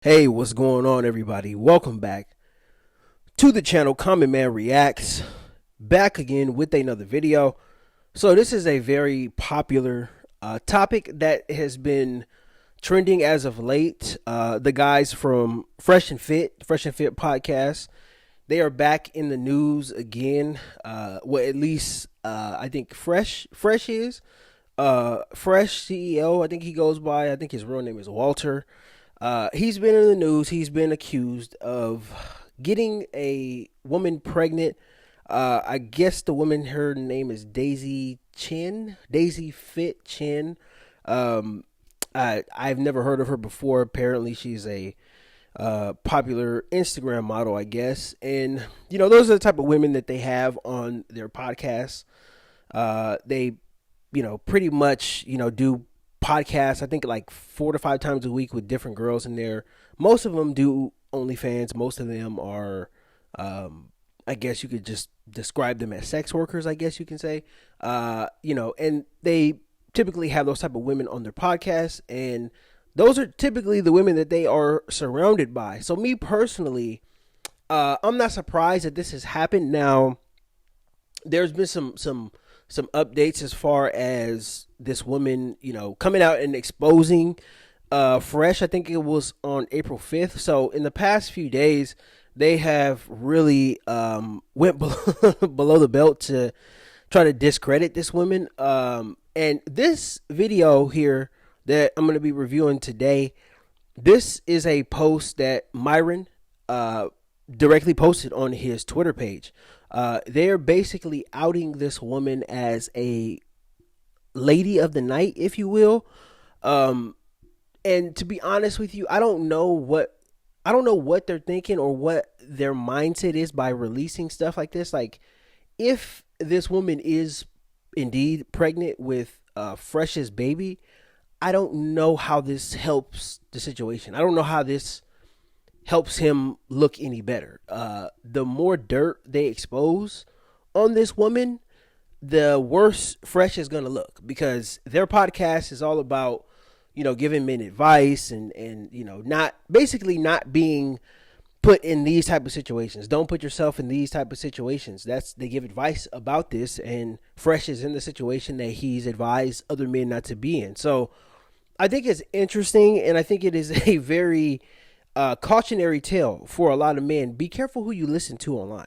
Hey, what's going on, everybody? Welcome back to the channel. Common Man Reacts, back again with another video. So this is a very popular topic that has been trending as of late. The guys from Fresh and Fit podcast, they are back in the news again. Well, at least I think Fresh is Fresh CEO. I think he goes by. I think his real name is Walter. He's been in the news. He's been accused of getting a woman pregnant. I guess the woman, her name is Daisy Fit Chin. I've never heard of her before. Apparently, she's a popular Instagram model, I guess. And those are the type of women that they have on their podcasts. They, pretty much, do podcasts, I think like 4 to 5 times a week with different girls in there. Most of them do OnlyFans. Most of them are, I guess you could just describe them as sex workers, I guess you can say. And they typically have those type of women on their podcasts. And those are typically the women that they are surrounded by. So me personally, I'm not surprised that this has happened. Now, there's been some updates as far as this woman, coming out and exposing Fresh. I think it was on April 5th. So in the past few days, they have really went below the belt to try to discredit this woman. And this video here that I'm going to be reviewing today, this is a post that Myron directly posted on his Twitter page. They're basically outing this woman as a lady of the night, if you will. And to be honest with you, I don't know what they're thinking or what their mindset is by releasing stuff like this. Like, if this woman is indeed pregnant with Fresh's baby, I don't know how this helps the situation. I don't know how this helps him look any better. The more dirt they expose on this woman, the worse Fresh is going to look, because their podcast is all about, giving men advice and not being put in these type of situations. Don't put yourself in these type of situations. They give advice about this, and Fresh is in the situation that he's advised other men not to be in. So I think it's interesting, and I think it is a very cautionary tale for a lot of men. Be careful who you listen to online.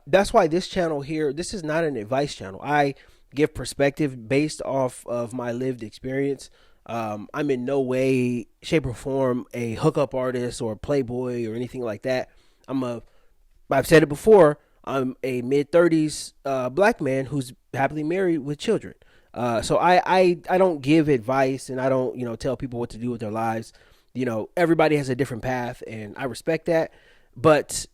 That's why this channel here, this is not an advice channel. I give perspective based off of my lived experience. I'm in no way, shape, or form a hookup artist or playboy or anything like that. I've said it before, I'm a mid-30s black man who's happily married with children. So I don't give advice, and I don't, tell people what to do with their lives. Everybody has a different path, and I respect that. But,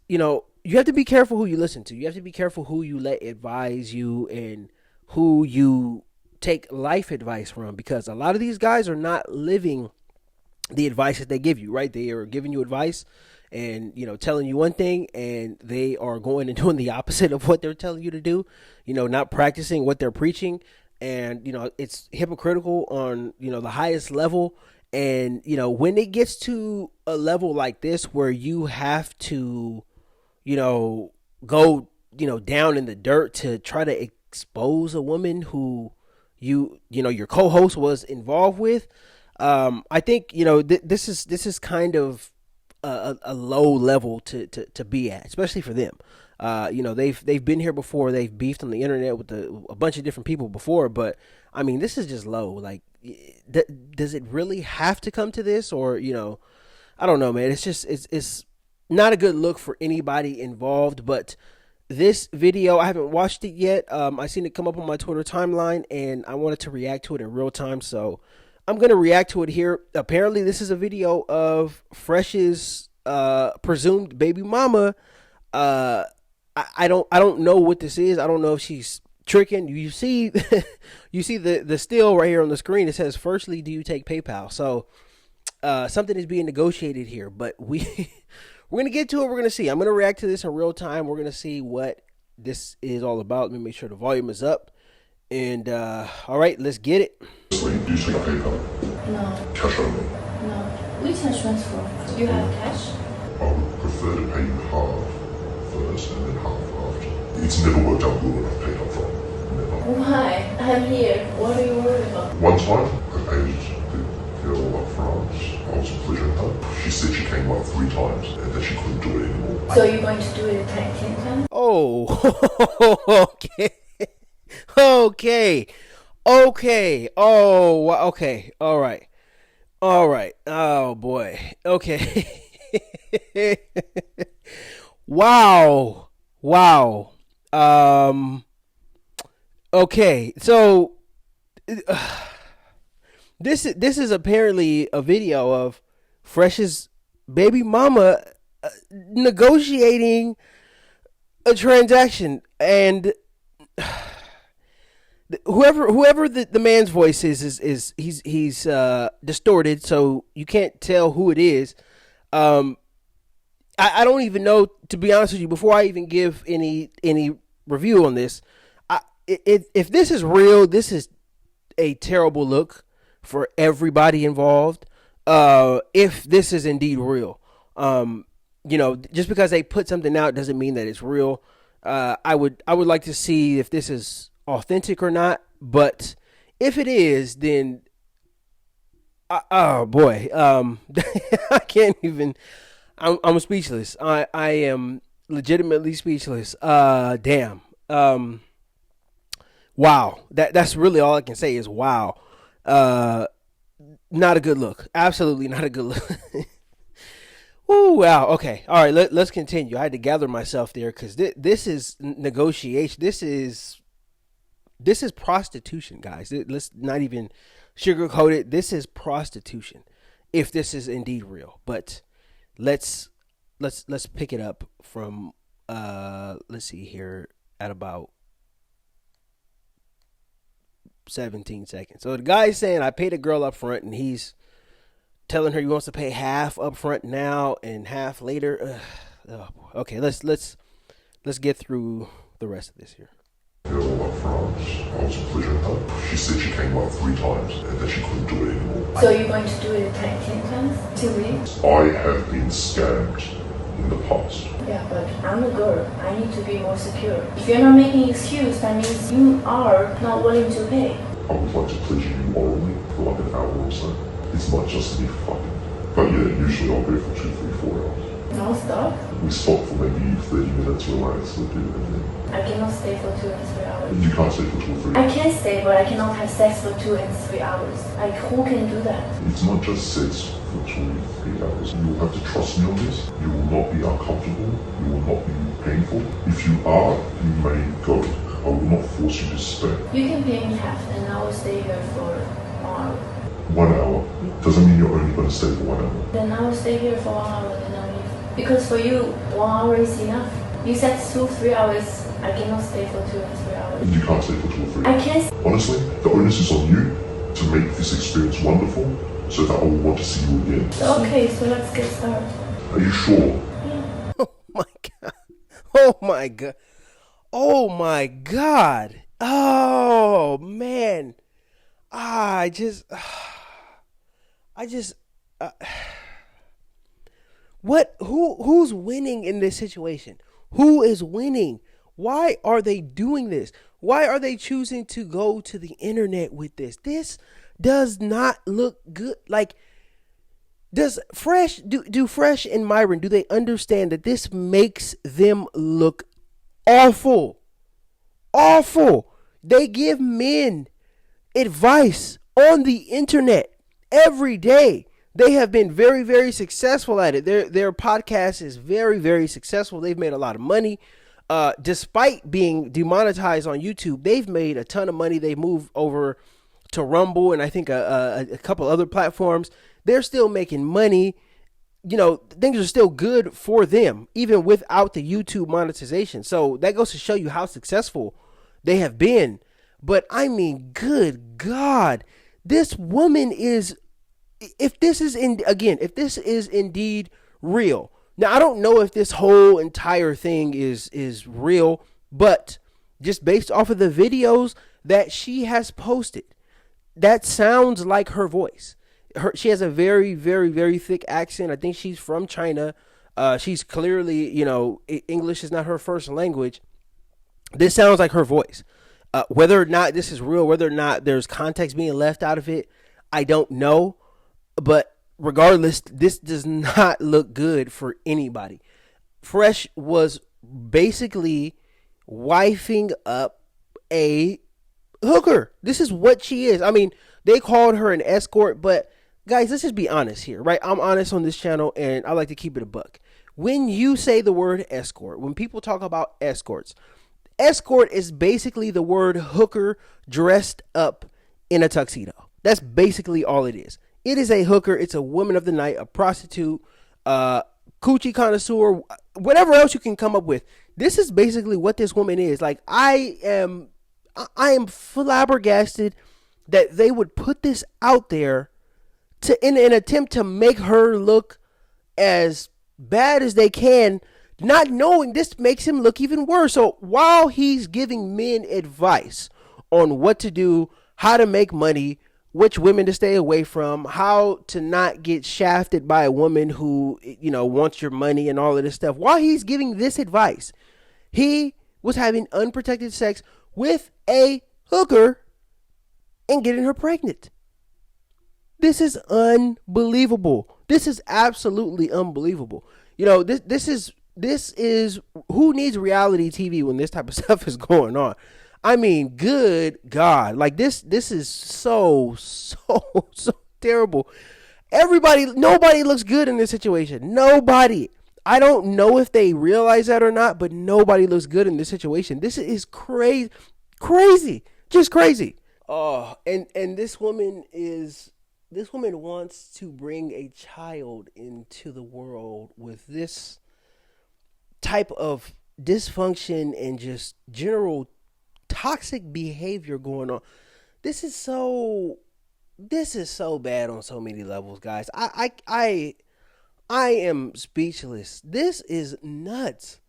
you have to be careful who you listen to. You have to be careful who you let advise you and who you take life advice from, because a lot of these guys are not living the advice that they give you, right? They are giving you advice and, telling you one thing, and they are going and doing the opposite of what they're telling you to do, not practicing what they're preaching. And, it's hypocritical on, the highest level. And, when it gets to a level like this where you have to, go, down in the dirt to try to expose a woman who your co-host was involved with, I think, this is kind of a low level to be at, especially for them. They've been here before. They've beefed on the internet with a bunch of different people before, but I mean, this is just low. Like, does it really have to come to this? Or, I don't know, man. It's not a good look for anybody involved. But this video, I haven't watched it yet. I seen it come up on my Twitter timeline, and I wanted to react to it in real time. So I'm going to react to it here. Apparently, this is a video of Fresh's presumed baby mama. I don't know what this is. I don't know if she's tricking. You see you see the still right here on the screen. It says, "Firstly, do you take PayPal?" So something is being negotiated here, but we're gonna get to it. We're gonna see. I'm gonna react to this in real time. We're gonna see what this is all about. Let me make sure the volume is up. And all right, let's get it. Do you take PayPal? No, Cash only? no. Which insurance for? Do you have cash? I would prefer to pay you half first and then half after. It's never worked out good when I've paid up front. Never. Why? I'm here. What are you worried about? One time, I paid the girl up front. I was pleasuring her. She said she came up 3 times and that she couldn't do it anymore. So you're going to do it 10 times? Oh, okay. Okay. Oh, okay. All right. Oh boy. Okay. Wow. Okay. So this is apparently a video of Fresh's baby mama negotiating a transaction, and whoever the man's voice is he's distorted, so you can't tell who it is. I don't even know, to be honest with you. Before I even give any review on this, if this is real, this is a terrible look for everybody involved. If this is indeed real, just because they put something out doesn't mean that it's real. I would like to see if this is authentic or not. But if it is, then oh boy, I can't even. I'm speechless. I am legitimately speechless. Damn. Wow. That's really all I can say is wow. Not a good look. Absolutely not a good look. Oh wow. Okay. All right. Let's continue. I had to gather myself there because this is negotiation. This is prostitution, guys. Let's not even sugarcoat it. This is prostitution, if this is indeed real. But let's pick it up from let's see here at about 17 seconds. So the guy's saying I paid a girl up front, and he's telling her he wants to pay half up front now and half later. Okay, let's get through the rest of this here. Girl up front, I was pleasuring her. She said she came up 3 times and that she couldn't do it anymore. So you're going to do it 10 times? 2 weeks? I have been scammed in the past. Yeah, but I'm a girl. I need to be more secure. If you're not making excuse, that means you are not willing to pay. I would like to pleasure you orally for like an hour or so. It's not just me fucking. But yeah, usually I'll go for 2, 3, 4 hours. Non-stop? We stop for maybe 30 minutes, relax, we'll do everything. I cannot stay for 2 and 3 hours. You can't stay for 2 or 3 I hours. can stay, but I cannot have sex for 2 and 3 hours. Like, who can do that? It's not just sex for 2 or 3 hours. You will have to trust me on this. You will not be uncomfortable. You will not be painful. If you are, you may go. I will not force you to stay. You can pay me half, and I will stay here for 1 hour. 1 hour doesn't mean you're only going to stay for 1 hour. Then I will stay here for 1 hour, then I'll leave. Because for you, 1 hour is enough. You said 2, 3 hours. I cannot stay for 2 and 3 hours. You can't stay for 2 or 3 I hours. can't. Honestly, the onus is on you to make this experience wonderful so that I will want to see you again. Okay, so let's get started. Are you sure? Yeah. Oh my god. Oh my god. Oh my god. Oh man. I just what who's winning in this situation? Who is winning? Why are they doing this? Why are they choosing to go to the internet with this? This does not look good. Like, does Fresh do Fresh and Myron, do they understand that this makes them look awful? Awful. They give men advice on the internet every day. They have been very, very successful at it. Their podcast is very, very successful. They've made a lot of money. Despite being demonetized on YouTube, they've made a ton of money. They moved over to Rumble and I think a couple other platforms. They're still making money. You know, things are still good for them, even without the YouTube monetization. So that goes to show you how successful they have been. But I mean, good God, this woman is, if this is indeed real. Now, I don't know if this whole entire thing is real, but just based off of the videos that she has posted, that sounds like her voice. She has a very, very, very thick accent. I think she's from China. She's clearly, English is not her first language. This sounds like her voice. Whether or not this is real, whether or not there's context being left out of it, I don't know. But regardless, this does not look good for anybody. Fresh was basically wifing up a hooker. This is what she is. I mean, they called her an escort, but guys, let's just be honest here, right? I'm honest on this channel, and I like to keep it a buck. When you say the word escort, when people talk about escorts, escort is basically the word hooker dressed up in a tuxedo. That's basically all it is. It is a hooker. It's a woman of the night, a prostitute, coochie connoisseur, whatever else you can come up with. This is basically what this woman is. Like, I am flabbergasted that they would put this out there to in an attempt to make her look as bad as they can, not knowing this makes him look even worse. So while he's giving men advice on what to do, how to make money, which women to stay away from, how to not get shafted by a woman who, wants your money and all of this stuff, while he's giving this advice, he was having unprotected sex with a hooker and getting her pregnant. This is unbelievable. This is absolutely unbelievable. This is who needs reality TV when this type of stuff is going on. I mean, good God. Like this is so terrible. Nobody looks good in this situation. Nobody. I don't know if they realize that or not, but nobody looks good in this situation. This is crazy, just crazy. Oh, and this woman wants to bring a child into the world with this type of dysfunction and just general toxic behavior going on. This is so bad on so many levels, guys. I am speechless. This is nuts.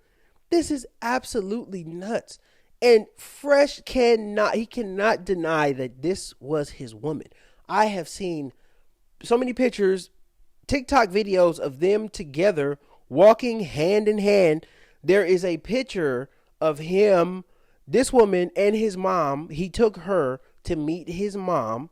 This is absolutely nuts. And Fresh cannot deny that this was his woman. I have seen so many pictures, TikTok videos of them together walking hand in hand. There is a picture of him, this woman, and his mom. He took her to meet his mom.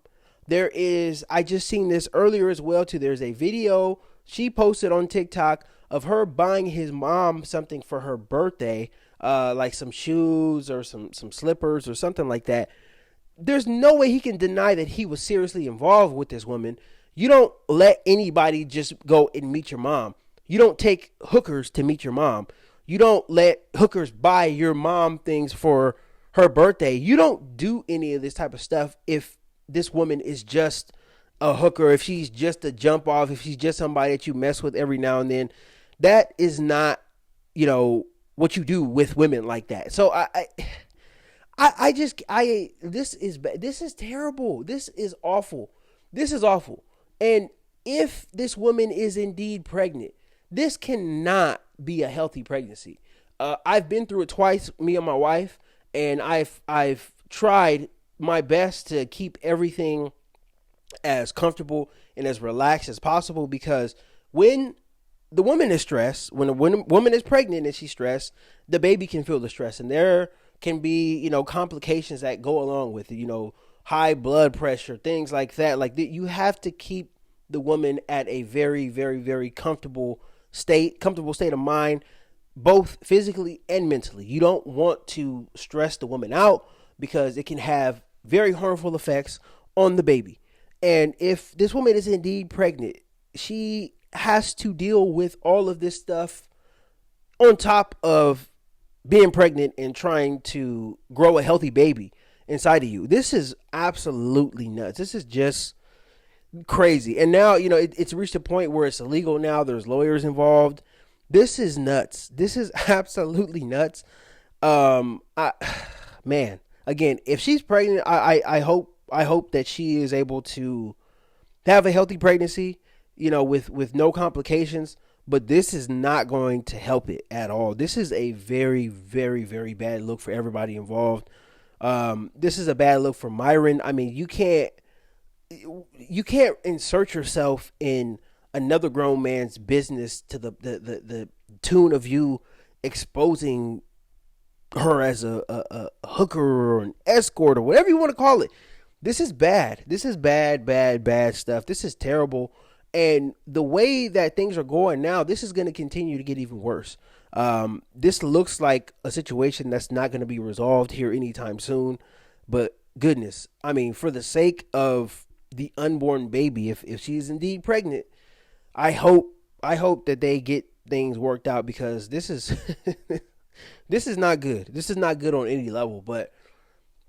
I just seen this earlier as well too. There's a video she posted on TikTok of her buying his mom something for her birthday, like some shoes or some slippers or something like that. There's no way he can deny that he was seriously involved with this woman. You don't let anybody just go and meet your mom. You don't take hookers to meet your mom. You don't let hookers buy your mom things for her birthday. You don't do any of this type of stuff if this woman is just a hooker, if she's just a jump off, if she's just somebody that you mess with every now and then. That is not, what you do with women like that. So this is terrible. This is awful. This is awful. And if this woman is indeed pregnant, this cannot be a healthy pregnancy. I've been through it twice, me and my wife, and I've tried my best to keep everything as comfortable and as relaxed as possible, because when the woman is stressed, when a woman is pregnant and she's stressed, the baby can feel the stress, and there can be, complications that go along with it, high blood pressure, things like that. Like you have to keep the woman at a very, very, very comfortable state of mind, both physically and mentally. You don't want to stress the woman out because it can have very harmful effects on the baby. And if this woman is indeed pregnant, she has to deal with all of this stuff on top of being pregnant and trying to grow a healthy baby inside of you. This is absolutely nuts. This is just crazy. And now, it's reached a point where it's illegal now. There's lawyers involved. This is nuts. This is absolutely nuts. Man, again, if she's pregnant, I hope that she is able to have a healthy pregnancy, with no complications. But this is not going to help it at all. This is a very, very, very bad look for everybody involved. This is a bad look for Myron. I mean, you can't you can't insert yourself in another grown man's business to the tune of you exposing her as a hooker or an escort or whatever you want to call it. This is bad. This is bad, bad, bad stuff. This is terrible. And the way that things are going now, this is going to continue to get even worse. This looks like a situation that's not going to be resolved here anytime soon. But goodness, I mean, for the sake of the unborn baby, if she is indeed pregnant, I hope that they get things worked out, because this is this is not good. This is not good on any level. But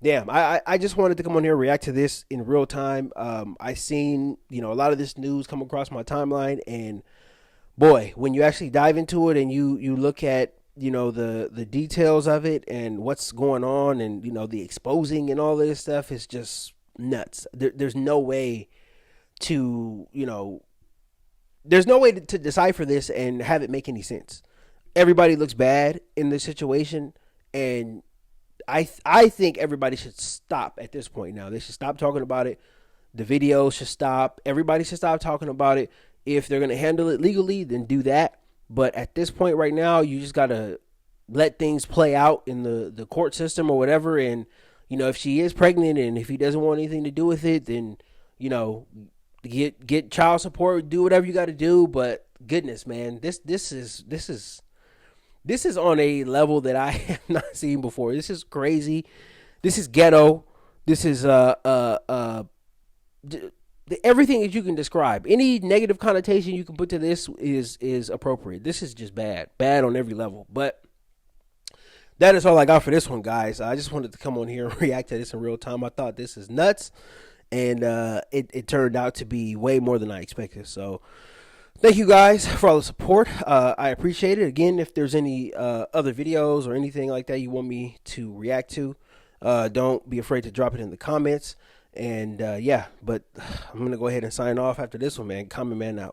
damn, I just wanted to come on here and react to this in real time. I seen, a lot of this news come across my timeline, and boy, when you actually dive into it and you look at, the details of it and what's going on, and the exposing and all this stuff is just nuts. There's no way to, there's no way to decipher this and have it make any sense. Everybody looks bad in this situation, and I think everybody should stop at this point now. They should stop talking about it. The video should stop. Everybody should stop talking about it. If they're going to handle it legally, then do that. But at this point right now, you just got to let things play out in the court system or whatever. And, if she is pregnant and if he doesn't want anything to do with it, then, get child support, do whatever you got to do. But goodness, man, this is on a level that I have not seen before. This is crazy. This is ghetto. This is everything that you can describe. Any negative connotation you can put to this is appropriate. This is just bad on every level. But that is all I got for this one, guys. I just wanted to come on here and react to this in real time. I thought this is nuts, and it turned out to be way more than I expected. So thank you guys for all the support. I appreciate it. Again, if there's any other videos or anything like that you want me to react to, don't be afraid to drop it in the comments. And but I'm going to go ahead and sign off after this one, man. Common Man out.